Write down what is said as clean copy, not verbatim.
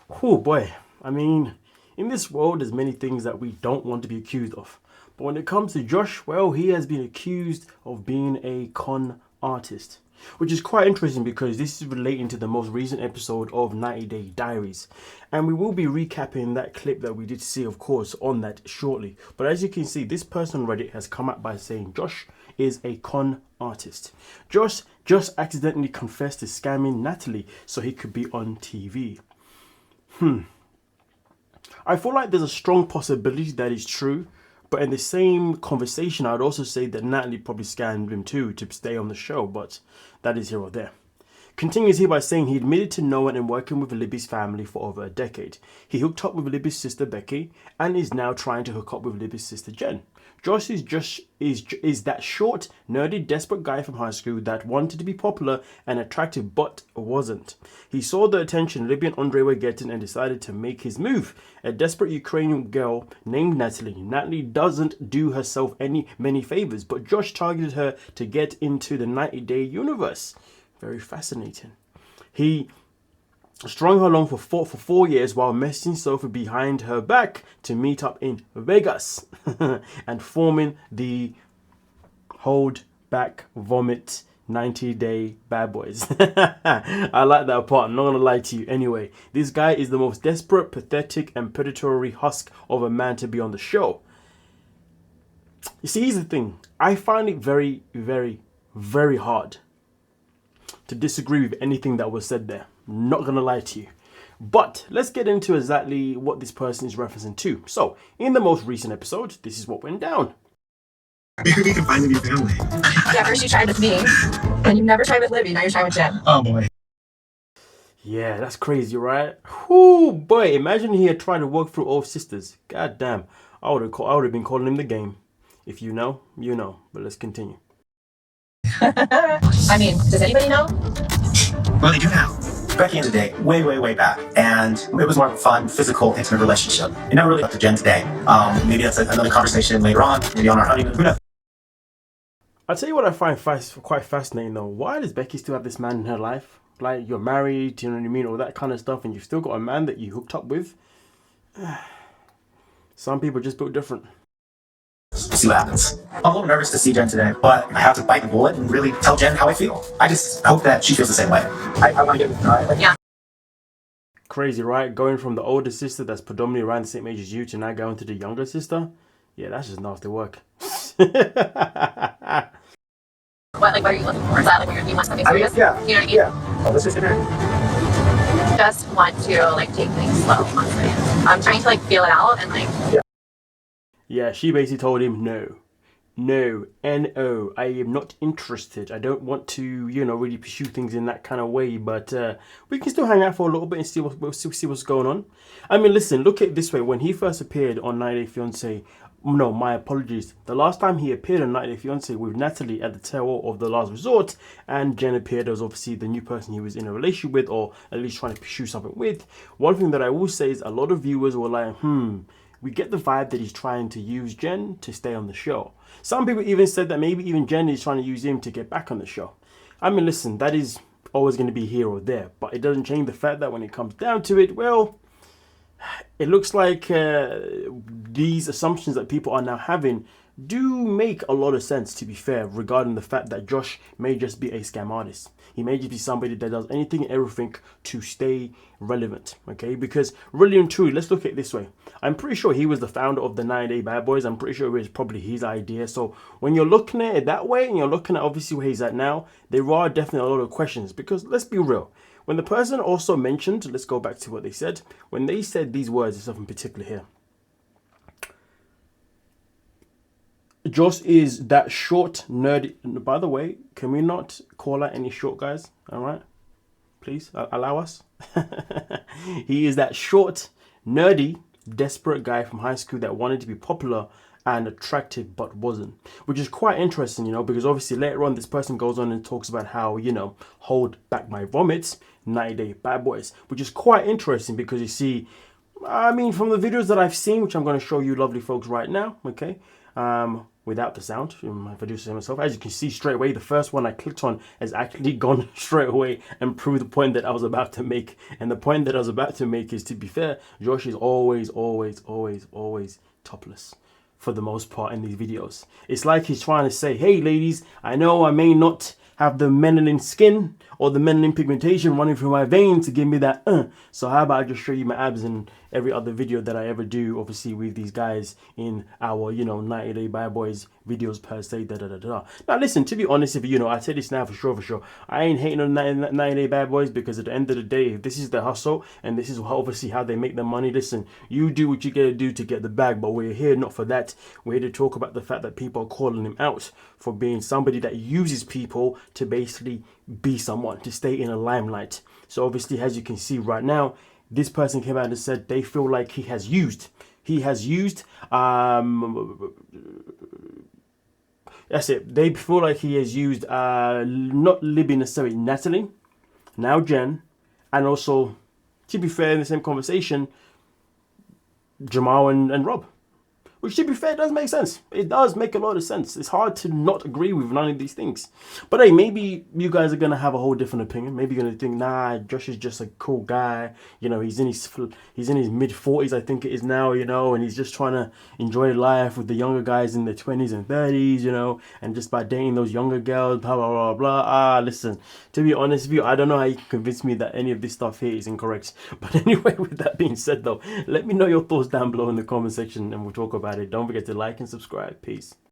Oh boy, I mean, in this world, there's many things that we don't want to be accused of. But when it comes to Josh, well, he has been accused of being a con artist. Which is quite interesting because this is relating to the most recent episode of 90 Day Diaries. And we will be recapping that clip that we did see, of course, on that shortly. But as you can see, this person on Reddit has come out by saying Josh is a con artist. Josh just accidentally confessed to scamming Natalie so he could be on TV. I feel like there's a strong possibility that is true, but in the same conversation, I'd also say that Natalie probably scammed him too to stay on the show, but that is here or there. Continues here by saying he admitted to knowing and working with Libby's family for over a decade. He hooked up with Libby's sister Becky and is now trying to hook up with Libby's sister Jen. Josh is that short, nerdy, desperate guy from high school that wanted to be popular and attractive but wasn't. He saw the attention Libby and Andre were getting and decided to make his move. A desperate Ukrainian girl named Natalie. Natalie doesn't do herself many favors, but Josh targeted her to get into the 90-day universe. Very fascinating. He strung her along for 4 years while messaging Sophie behind her back to meet up in Vegas and forming the Hold Back Vomit 90-Day Bad Boys. I like that part, I'm not gonna lie to you. Anyway, this guy is the most desperate, pathetic and predatory husk of a man to be on the show. You see, here's the thing. I find it very, very, very hard to disagree with anything that was said there. Not gonna lie to you. But let's get into exactly what this person is referencing to. So, in the most recent episode, this is what went down. Maybe you can find a new family. Yeah, first you tried with me, and you never tried with Libby, now you're trying with Jen. Oh boy. Yeah, that's crazy, right? Whoo, boy, imagine he had tried to work through all sisters. God damn, I would have been calling him the game. If you know, you know. But let's continue. I mean, does anybody know? Well, they do now. Back in the day, way back, and it was more of a fun, physical, intimate relationship. It never really got to Jen today. Maybe that's another conversation later on, maybe on our honeymoon. Who knows? I'll tell you what I find quite fascinating though. Why does Becky still have this man in her life? Like, you're married, you know what I mean, all that kind of stuff, and you've still got a man that you hooked up with. Some people just built different. See what happens. I'm a little nervous to see Jen today, but I have to bite the bullet and really tell Jen how I feel. I just hope that she feels the same way. I want to get it. Yeah. Crazy, right? Going from the older sister that's predominantly around the same age as you to now going to the younger sister? Yeah, that's just nasty work. What are you looking for? Is that you want something serious? Yeah. You know what I mean? Yeah. Well, let's just Just want to take things slow, honestly. I'm trying to feel it out and Yeah. Yeah, she basically told him no. No, N-O, I am not interested. I don't want to, really pursue things in that kind of way. But we can still hang out for a little bit and see what's going on. I mean, listen, look at it this way. When he first appeared on 90 Day Fiance, no, my apologies. The last time he appeared on 90 Day Fiance with Natalie at the tail of The Last Resort, and Jen appeared as obviously the new person he was in a relationship with, or at least trying to pursue something with. One thing that I will say is a lot of viewers were like, we get the vibe that he's trying to use Jen to stay on the show. Some people even said that maybe even Jen is trying to use him to get back on the show. I mean, listen, that is always going to be here or there, but it doesn't change the fact that when it comes down to it, well, it looks like these assumptions that people are now having do make a lot of sense, to be fair, regarding the fact that Josh may just be a scam artist. He may just be somebody that does anything and everything to stay relevant, okay? Because really and truly, let's look at it this way. I'm pretty sure he was the founder of the 90 Day Bad Boys. I'm pretty sure it was probably his idea. So when you're looking at it that way and you're looking at obviously where he's at now, there are definitely a lot of questions. Because let's be real. When the person also mentioned, let's go back to what they said. When they said these words, there's something particular here. Josh is that short, nerdy. By the way, can we not call out any short guys? All right, please allow us. He is that short, nerdy, desperate guy from high school that wanted to be popular and attractive but wasn't, which is quite interesting, because obviously later on this person goes on and talks about how, hold back my vomits, 90 Day Bad Boys, which is quite interesting because you see, I mean, from the videos that I've seen, which I'm going to show you lovely folks right now, okay, without the sound. If I do say myself, as you can see straight away, the first one I clicked on has actually gone straight away and proved the point that I was about to make. And the point that I was about to make is, to be fair, Josh is always topless for the most part in these videos. It's like he's trying to say, hey ladies, I know I may not have the melanin skin or the melanin pigmentation running through my veins to give me that so how about I just show you my abs in every other video that I ever do, obviously with these guys in our 90 Day Bad Boys videos per se, Now listen, to be honest, if I say this now for sure, I ain't hating on 90 Day Bad Boys, because at the end of the day, if this is the hustle and this is obviously how they make their money, listen, you do what you gotta do to get the bag, but we're here not for that. We're here to talk about the fact that people are calling him out for being somebody that uses people to basically be someone, to stay in a limelight. So obviously, as you can see right now, this person came out and said they feel like he has used that's it, they feel like he has used not Libby necessarily, Natalie, now Jen, and also, to be fair, in the same conversation, Jamal and Rob. Which, to be fair, does make sense. It does make a lot of sense. It's hard to not agree with none of these things. But hey, maybe you guys are going to have a whole different opinion. Maybe you're going to think, nah, Josh is just a cool guy. He's in his mid-40s, I think it is now, and he's just trying to enjoy life with the younger guys in their 20s and 30s, and just by dating those younger girls, blah, blah, blah, blah. Listen, to be honest with you, I don't know how you can convince me that any of this stuff here is incorrect. But anyway, with that being said, though, let me know your thoughts down below in the comment section and we'll talk about it. Don't forget to like and subscribe. Peace.